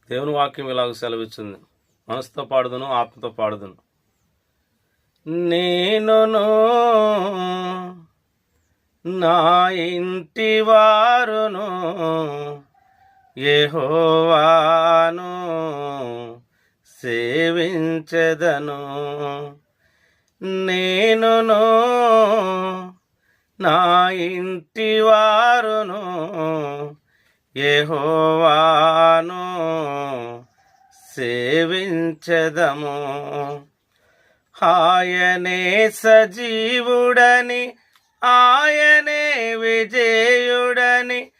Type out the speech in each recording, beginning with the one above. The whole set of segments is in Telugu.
దేవుని వాక్యం ఇలాగ సెలవిచ్చింది. మనసుతో పాడుదును, ఆత్మతో పాడుదును. నేనును నా ఇంటి వారును యెహోవాను సేవించెదను. నేనును నా ఇంటి వారును యెహోవాను సేవించెదము. ఆయనే సజీవుడని, ఆయనే విజేయుడని,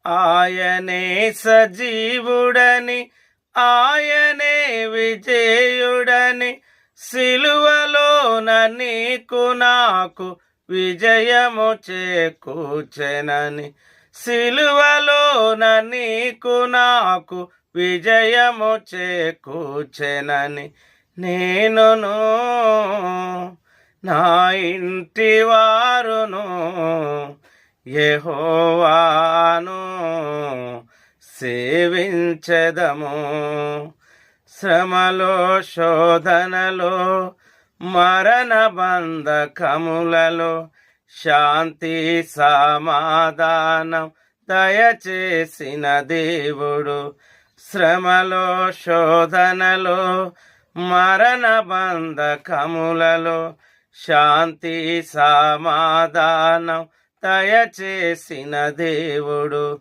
ఆయనే సజీవుడని, ఆయనే విజేయుడని, సిలువలోన నీకు నాకు విజయము చేకూర్చెనని, సిలువలోన నీకు నాకు విజయము చేకూర్చెనని, నేనును నా ఇంటి వారును యెహోవాను సేవించెదము. శ్రమలో, శోధనలో, మరణ బంధకములలో శాంతి సమాధానం దయచేసిన దేవుడు. శ్రమలో, శోధనలో, మరణ బంధకములలో శాంతి సమాధానం దయచేసిన దేవుడు.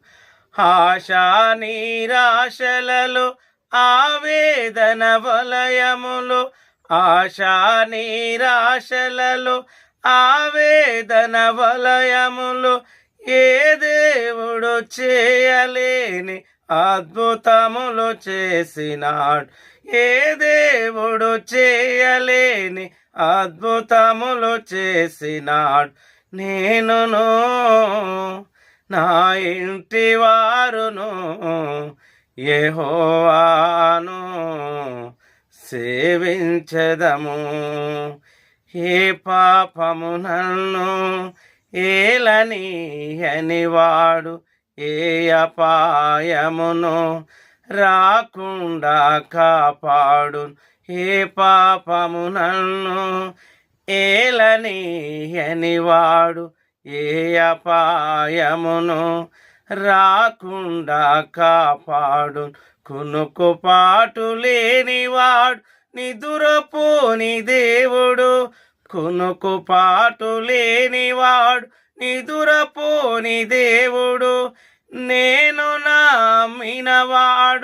ఆశా నిరాశలలో, ఆవేదన వలయములు, ఆశా నిరాశలలో, ఆవేదన వలయములు, ఏ దేవుడు చేయలేని అద్భుతములు చేసినాడు. ఏ దేవుడు చేయలేని అద్భుతములు చేసినాడు. నేనును నా ఇంటి వారును యెహోవాను సేవించెదము. ఏ పాపము నన్ను ఏలనీయని వాడు, ఏ అపాయమును రాకుండా కాపాడు. ఏ పాపము నన్ను ఏలనీయని వాడు, ఏ అపాయమును రాకుండా కాపాడు. కునుకుపాటు లేనివాడు, నిదురపోని దేవుడు. కునుకుపాటు లేనివాడు, నిదురపోని దేవుడు. నేను నమ్మినవాడు